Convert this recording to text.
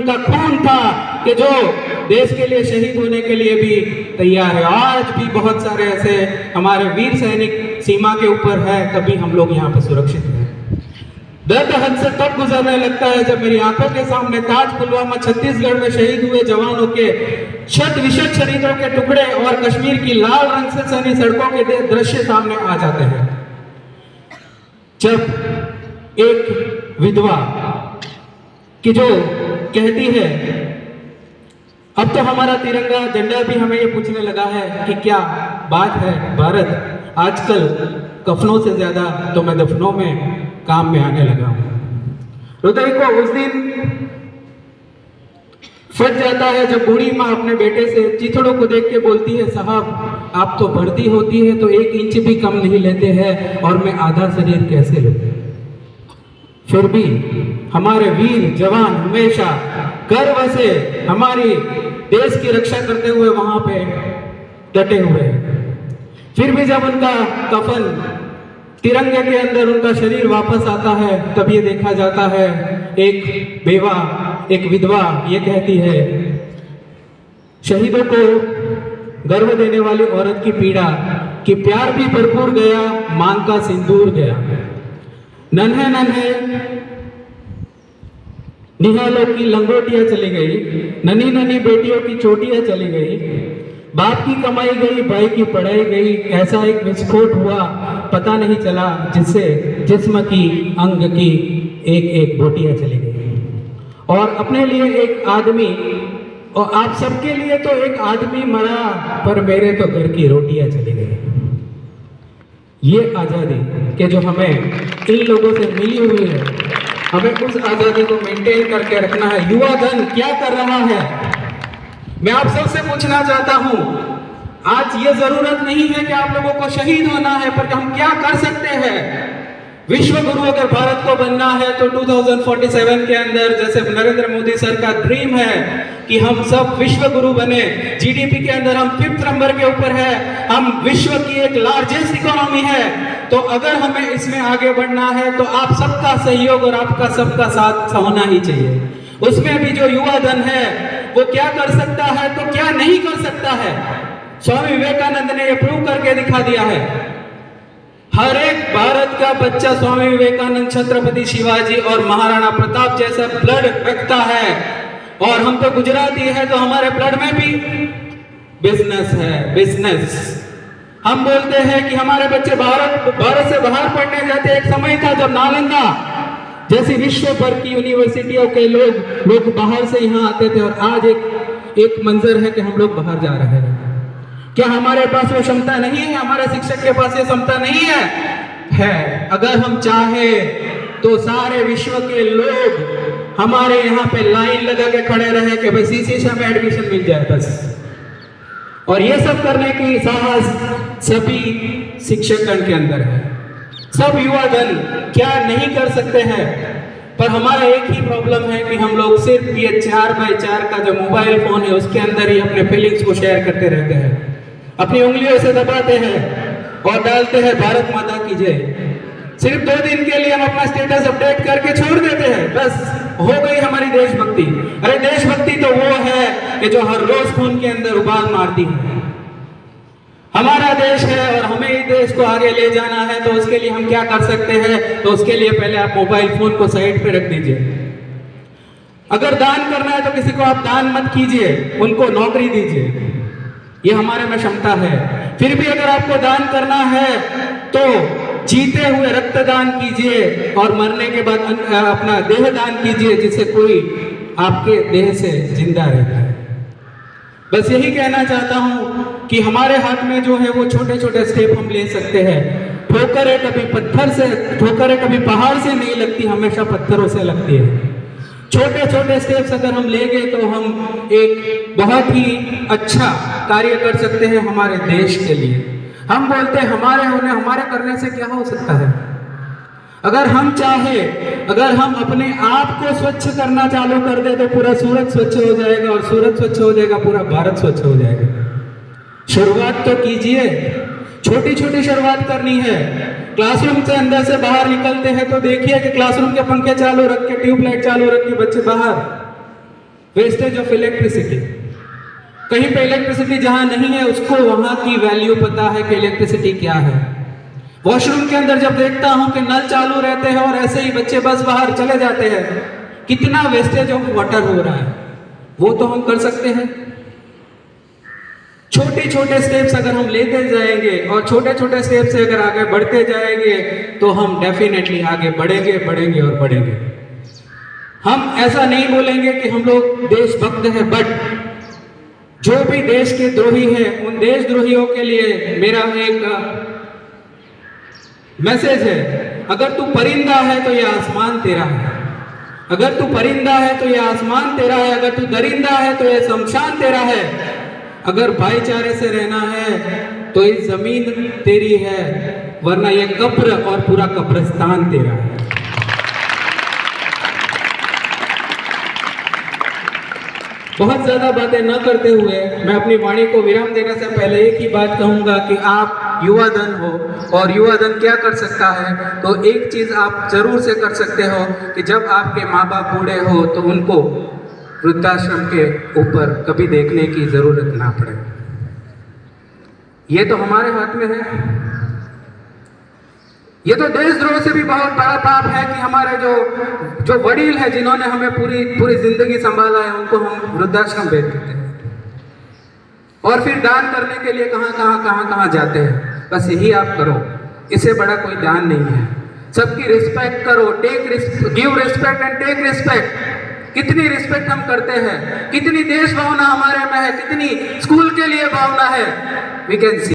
का खून था कि जो देश के लिए शहीद होने के लिए भी तैयार है। आज भी बहुत सारे ऐसे हमारे वीर सैनिक सीमा के ऊपर है, तभी हम लोग यहाँ पे सुरक्षित हैं। दर्द हद से तब गुजरने लगता है जब मेरी आंखों के सामने ताज पुलवामा छत्तीसगढ़ में शहीद हुए जवानों के शत विशत शरीरों के टुकड़े और कश्मीर की लाल रंग से सनी सड़कों के दृश्य सामने आ जाते हैं। जब एक विधवा कि जो कहती है, अब तो हमारा तिरंगा झंडा भी हमें ये पूछने लगा है कि क्या बात है भारत, आजकल कफनों से ज्यादा तो मैं दफनों में काम में आने लगा हूं। हृदय को उस दिन फट जाता है जब बूढ़ी माँ अपने बेटे से चिथड़ों को देख के बोलती है, साहब आप तो भर्ती होती है तो 1 इंच भी कम नहीं लेते हैं और मैं आधा शरीर कैसे लूं। फिर भी हमारे वीर जवान हमेशा गर्व से हमारी देश की रक्षा करते हुए वहां पे डटे हुए हैं। फिर भी जब उनका कफन तिरंगे के अंदर उनका शरीर वापस आता है, तब ये देखा जाता है एक बेवा, एक विधवा ये कहती है, शहीदों को गर्व देने वाली औरत की पीड़ा कि प्यार भी भरपूर गया, मांग का सिंदूर गया, नन्हे नन्हे निहालों की लंगोटियां चली गई, नन्ही नन्ही बेटियों की चोटियां चली गई, बाप की कमाई गई, भाई की पढ़ाई गई, ऐसा एक विस्फोट हुआ पता नहीं चला जिससे जिस्म की अंग की एक एक बोटियां चली गई। और अपने लिए एक आदमी, और आप सबके लिए तो एक आदमी मरा, पर मेरे तो घर की रोटियां चली गई। ये आजादी के जो हमें इन लोगों से मिली हुई है, हमें उस आजादी को मेंटेन करके रखना है। युवा धन क्या कर रहा है, मैं आप सबसे पूछना चाहता हूं। आज ये जरूरत नहीं है कि आप लोगों को शहीद होना है, पर हम क्या कर सकते हैं। विश्व गुरु अगर भारत को बनना है तो 2047 के अंदर, जैसे नरेंद्र मोदी सर का ड्रीम है कि हम सब विश्व गुरु बने, जीडीपी के अंदर हम 5th नंबर के ऊपर है, हम विश्व की एक लार्जेस्ट इकोनॉमी है, तो अगर हमें इसमें आगे बढ़ना है तो आप सबका सहयोग और आपका सबका साथ होना ही चाहिए। उसमें भी जो युवा धन है वो क्या कर सकता है तो क्या नहीं कर सकता है, स्वामी विवेकानंद ने ये प्रूव करके दिखा दिया है। हर एक भारत का बच्चा स्वामी विवेकानंद, छत्रपति शिवाजी और महाराणा प्रताप जैसा ब्लड रखता है, और हम तो गुजराती है तो हमारे ब्लड में भी बिजनेस है, बिजनेस। हम बोलते हैं कि हमारे बच्चे भारत से बाहर पढ़ने जाते। एक समय था जब नालंदा जैसी विश्व भर की यूनिवर्सिटियों के लोग बाहर से यहाँ आते थे, और आज एक मंजर है कि हम लोग बाहर जा रहे हैं। क्या हमारे पास वो क्षमता नहीं है, हमारे शिक्षक के पास ये क्षमता नहीं है? अगर हम चाहे तो सारे विश्व के लोग हमारे यहाँ पे लाइन लगा के खड़े रहे कि भाई CCSA में एडमिशन मिल जाए बस। और ये सब करने की साहस सभी शिक्षकगण के अंदर है। सब युवा धन क्या नहीं कर सकते हैं, पर हमारा एक ही प्रॉब्लम है कि हम लोग सिर्फ ये 4x4 का जो मोबाइल फोन है उसके अंदर ही अपने फीलिंग्स को शेयर करते रहते हैं, अपनी उंगलियों से दबाते हैं और डालते हैं भारत माता की जय। सिर्फ 2 दिन के लिए हम अपना स्टेटस अपडेट करके छोड़ देते हैं, बस हो गई हमारी देशभक्ति। अरे देशभक्ति तो वो है कि जो हर रोज खून के अंदर उबाल मारती है। हमारा देश है और हमें इस देश को आगे ले जाना है, तो उसके लिए हम क्या कर सकते हैं? तो उसके लिए पहले आप मोबाइल फोन को साइड पे रख दीजिए। अगर दान करना है तो किसी को आप दान मत कीजिए, उनको नौकरी दीजिए, ये हमारे में क्षमता है। फिर भी अगर आपको दान करना है तो जीते हुए रक्तदान कीजिए और मरने के बाद अपना देह दान कीजिए, जिससे कोई आपके देह से जिंदा रहता है। बस यही कहना चाहता हूं कि हमारे हाथ में जो है वो छोटे छोटे स्टेप हम ले सकते हैं। ठोकरें कभी पत्थर से, ठोकरें कभी पहाड़ से नहीं लगती, हमेशा पत्थरों से लगती है। छोटे छोटे स्टेप्स अगर हम लेंगे तो हम एक बहुत ही अच्छा कार्य कर सकते हैं हमारे देश के लिए। हम बोलते हैं हमारे करने से क्या हो सकता है। अगर हम चाहे, अगर हम अपने आप को स्वच्छ करना चालू कर दे तो पूरा सूरत स्वच्छ हो जाएगा, और सूरत स्वच्छ हो जाएगा पूरा भारत स्वच्छ हो जाएगा। शुरुआत तो कीजिए, छोटी छोटी शुरुआत करनी है। क्लासरूम से अंदर से बाहर निकलते हैं तो देखिए कि क्लासरूम के पंखे चालू रख के, ट्यूबलाइट चालू रख के बच्चे बाहर वेस्टेज ऑफ इलेक्ट्रिसिटी। कहीं पे इलेक्ट्रिसिटी जहां नहीं है उसको वहां की वैल्यू पता है कि इलेक्ट्रिसिटी क्या है। वॉशरूम के अंदर जब देखता हूं कि नल चालू रहते हैं और ऐसे ही बच्चे बस बाहर चले जाते हैं, कितना वेस्टेज ऑफ वाटर हो रहा है, वो तो हम कर सकते हैं। छोटे छोटे स्टेप्स अगर हम लेते जाएंगे और छोटे छोटे स्टेप से अगर आगे बढ़ते जाएंगे तो हम डेफिनेटली आगे बढ़ेंगे बढ़ेंगे और बढ़ेंगे। हम ऐसा नहीं बोलेंगे कि हम लोग देशभक्त हैं, बट जो भी देश के द्रोही हैं उन देशद्रोहियों के लिए मेरा एक मैसेज है, अगर तू परिंदा है तो ये आसमान तेरा है, अगर तू परिंदा है तो ये आसमान तेरा है, अगर तू दरिंदा है तो ये शमशान तेरा है, अगर भाईचारे से रहना है तो ये जमीन तेरी है, वरना ये कब्र और पूरा कब्रिस्तान तेरा है। बहुत ज्यादा बातें न करते हुए मैं अपनी वाणी को विराम देने से पहले एक ही बात कहूंगा कि आप युवा धन हो, और युवा धन क्या कर सकता है, तो एक चीज आप जरूर से कर सकते हो कि जब आपके माँ बाप बूढ़े हो तो उनको वृद्धाश्रम के ऊपर कभी देखने की जरूरत ना पड़े। ये तो हमारे हाथ में है। ये तो देशद्रोह से भी बहुत बड़ा पाप है कि हमारे जो वडील है जिन्होंने हमें पूरी जिंदगी संभाला है उनको हम वृद्धाश्रम भेज देते हैं और फिर दान करने के लिए कहां जाते हैं। बस यही आप करो, इससे बड़ा कोई दान नहीं है। सबकी रिस्पेक्ट करो, give respect and take respect. कितनी रिस्पेक्ट हम करते हैं, कितनी देश भावना हमारे में है, कितनी स्कूल के लिए भावना है, वी कैन सी।